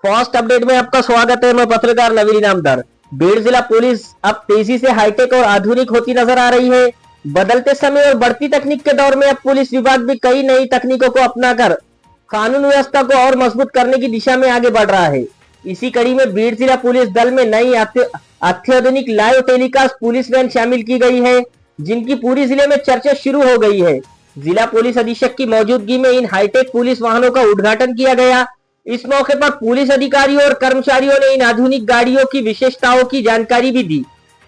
Fast update में आपका स्वागत है। मैं पत्रकार नवीन इनामदार। बीड़ जिला पुलिस अब तेजी से हाईटेक और आधुनिक होती नजर आ रही है। बदलते समय और बढ़ती तकनीक के दौर में अब पुलिस विभाग भी कई नई तकनीकों को अपनाकर कानून व्यवस्था को और मजबूत करने की दिशा में आगे बढ़ रहा है। इसी कड़ी में बीड़ जिला पुलिस दल में नई अत्याधुनिक लाइव टेलीकास्ट पुलिस वैन शामिल की गई है, जिनकी पूरी जिले में चर्चा शुरू हो गई है। जिला पुलिस अधीक्षक की मौजूदगी में इन हाईटेक पुलिस वाहनों का उद्घाटन किया गया। इस मौके पर पुलिस अधिकारियों और कर्मचारियों ने इन आधुनिक गाड़ियों की विशेषताओं की जानकारी भी दी।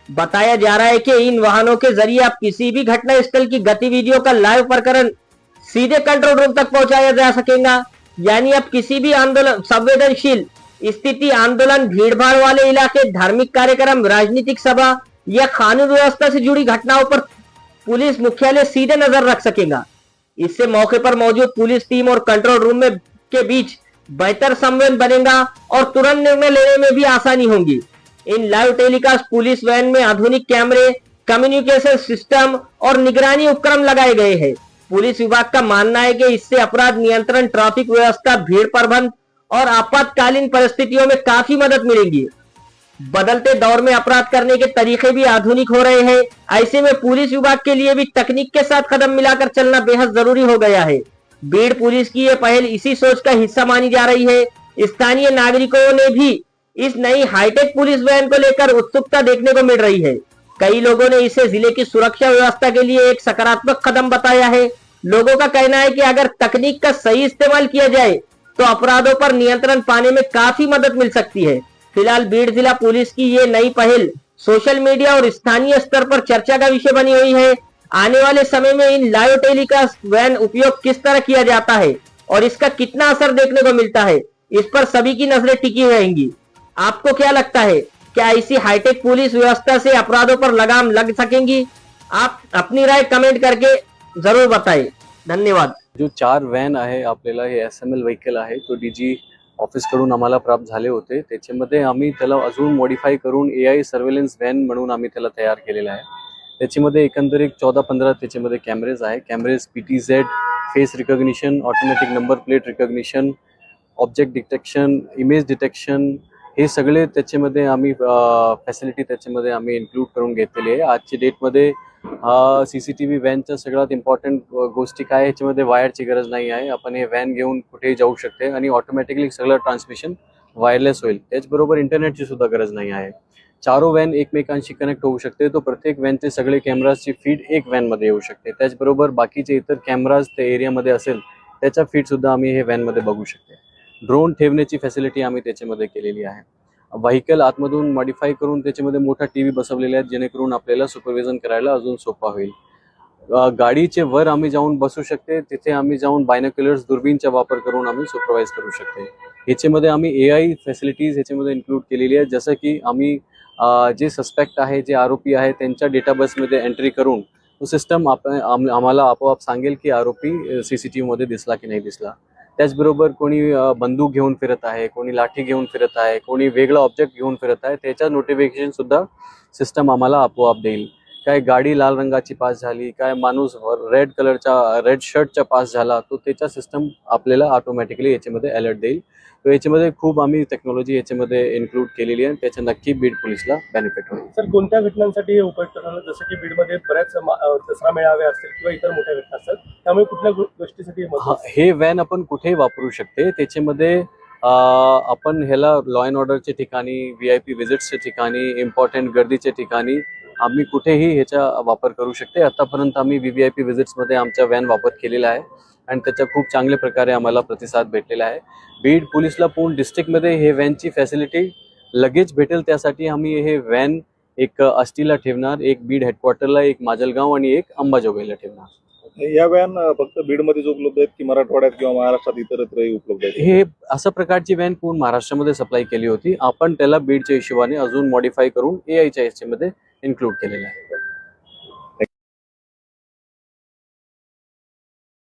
बताया जा रहा है कि इन वाहनों के जरिए आप किसी भी घटना स्थल की गतिविधियों का लाइव प्रकरण सीधे कंट्रोल रूम तक पहुंचाया जा सकेगा। यानी अब किसी भी आंदोलन संवेदनशील स्थिति, आंदोलन, भीड़भाड़ वाले इलाके, धार्मिक कार्यक्रम, राजनीतिक सभा या कानून व्यवस्था से जुड़ी घटनाओं पर पुलिस मुख्यालय सीधे नजर रख सकेगा। इससे मौके पर मौजूद पुलिस टीम और कंट्रोल रूम में के बीच बेहतर समन्वय बनेगा और तुरंत निर्णय लेने में भी आसानी होगी। इन लाइव टेलीकास्ट पुलिस वैन में आधुनिक कैमरे, कम्युनिकेशन सिस्टम और निगरानी उपकरण लगाए गए हैं। पुलिस विभाग का मानना है कि इससे अपराध नियंत्रण, ट्रैफिक व्यवस्था, भीड़ प्रबंधन और आपातकालीन परिस्थितियों में काफी मदद मिलेगी। बदलते दौर में अपराध करने के तरीके भी आधुनिक हो रहे हैं। ऐसे में पुलिस विभाग के लिए भी तकनीक के साथ कदम मिलाकर चलना बेहद जरूरी हो गया है। बीड़ पुलिस की यह पहल इसी सोच का हिस्सा मानी जा रही है। स्थानीय नागरिकों ने भी इस नई हाईटेक पुलिस वैन को लेकर उत्सुकता देखने को मिल रही है। कई लोगों ने इसे जिले की सुरक्षा व्यवस्था के लिए एक सकारात्मक कदम बताया है। लोगों का कहना है कि अगर तकनीक का सही इस्तेमाल किया जाए तो अपराधों पर नियंत्रण पाने में काफी मदद मिल सकती है। फिलहाल बीड़ जिला पुलिस की ये नई पहल सोशल मीडिया और स्थानीय स्तर पर चर्चा का विषय बनी हुई है। आने वाले समय में इन लाइव टेलीकास्ट वैन उपयोग किस तरह किया जाता है और इसका कितना असर देखने को मिलता है, इस पर सभी की नजरें टिकी रहेंगी। आपको क्या लगता है, क्या ऐसी हाईटेक पुलिस व्यवस्था से अपराधों पर लगाम लग सकेंगी? आप अपनी राय कमेंट करके जरूर बताएं। धन्यवाद। जो 4 वॅन आहे आपल्याला हे SML व्हेकल आहे, तो DG ऑफिस कडून आम्हाला प्राप्त झाले होते। त्याच्यामध्ये आम्ही त्याला अजून मॉडिफाय करून AI सर्वेलन्स वॅन म्हणून आम्ही त्याला तयार केलेला आहे। त्याच्यामध्ये एकंदरीत 14-15 त्याच्यामध्ये कॅमेरेज आहे। Cameras PTZ, face recognition, automatic number plate recognition, object detection, image detection, हे सगळे त्याच्यामध्ये आम्ही फॅसिलिटी त्याच्यामध्ये आम्ही इन्क्लूड करून घेतलेली आहे। आजच्या डेटमध्ये CCTV वॅनच्या सगळ्यात इम्पॉर्टंट गोष्टी काय, याच्यामध्ये वायरची गरज नाही आहे। आपण हे वॅन घेऊन कुठेही जाऊ शकते आणि ऑटोमॅटिकली सगळं ट्रान्समिशन वायरलेस होईल। त्याचबरोबर इंटरनेटची सुद्धा गरज नाही आहे। 4 वॅन एकमेकांशी कनेक्ट होऊ शकते, तो प्रत्येक वॅनचे सगळे कॅमेराची फीड एक वॅनमध्ये येऊ शकते। त्याचबरोबर बाकीचे इतर कॅमेराज त्या एरियामध्ये असेल त्याचा फीड सुद्धा आम्ही हे वॅनमध्ये बघू शकते। ड्रोन ठेवण्याची फॅसिलिटी आम्ही त्याच्यामध्ये केलेली आहे। व्हेकल आतमधून मॉडिफाय करून त्याच्यामध्ये मोठा टीव्ही बसवलेला आहे, जेणेकरून आपल्याला सुपरविजन करायला अजून सोपा होईल। गाडीचे वर आम्ही जाऊन बसू शकते, तिथे आम्ही जाऊन बायनोक्युलर्स दुर्बीनचा वापर करून आम्ही सुपरवाइज करू शकते। याच्यामध्ये आम्ही AI फॅसिलिटीज याच्यामध्ये इन्क्लूड केलेली आहे, जसं की आम्ही जे सस्पेक्ट आहे, जे आरोपी आहे, त्यांच्या डेटाबेसमध्ये एंट्री करून तो सिस्टम आम्हाला आपोआप सांगेल की आरोपी CCTV मध्ये दिसला की नाही दिसला। त्याचबरोबर कोणी बंदूक घेऊन फिरत आहे, कोणी लाठी घेऊन फिरत आहे, कोणी वेगळा ऑब्जेक्ट घेऊन फिरत आहे, त्याचा नोटिफिकेशन सुद्धा सिस्टम आम्हाला आपोआप देईल। काय गाडी लाल रंगाची पास झाली, काय माणूस रेड शर्टचा पास झाला, तो त्याचा सिस्टम आपल्याला ऑटोमॅटिकली याच्यामध्ये अलर्ट देईल। तो याच्यामध्ये खूप आम्ही टेक्नॉलॉजी याच्यामध्ये इन्क्लूड केलेली आहे, त्याचा नक्की बीड पोलिसला बेनिफिट होईल। सर, कोणत्या घटनांसाठी हे उपयुक्त ठरलं? जसं की बीडमध्ये बऱ्याच दसरा मेळावे असतील किंवा इतर मोठ्या घटना असतात, त्यामुळे कुठल्या गोष्टीसाठी हे वॅन आपण कुठेही वापरू शकते। त्याच्यामध्ये आपण ह्याला लॉ अँड ऑर्डरच्या ठिकाणी, VIP विजिट्सच्या ठिकाणी, इम्पॉर्टंट गर्दीच्या ठिकाणी आम्ही कुठेही ह्याचा वापर करू शकते। आतापर्यंत आम्ही VIP विजिट्समध्ये आमचा वॅन वापर केलेला आहे आणि त्याचा खूप चांगल्या प्रकारे आम्हाला प्रतिसाद भेटलेला आहे। बीड पोलिसला पूर्ण डिस्ट्रिक्टमध्ये हे वॅनची फॅसिलिटी लगेच भेटेल, त्यासाठी आम्ही हे वॅन एक आष्टीला ठेवणार, एक बीड हेडक्वार्टरला, एक माजलगाव आणि एक अंबाजोगाईला ठेवणार। या वॅन फक्त बीडमध्येच उपलब्ध आहेत की मराठवाड्यात किंवा महाराष्ट्रात इतरत्रही उपलब्ध आहेत? हे अशा प्रकारची वॅन पूर्ण महाराष्ट्रामध्ये सप्लाय केली होती, आपण त्याला बीडच्या हिशोबाने अजून मॉडिफाय करून AI च्या याच्यामध्ये इन्क्लूड केलेलं आहे।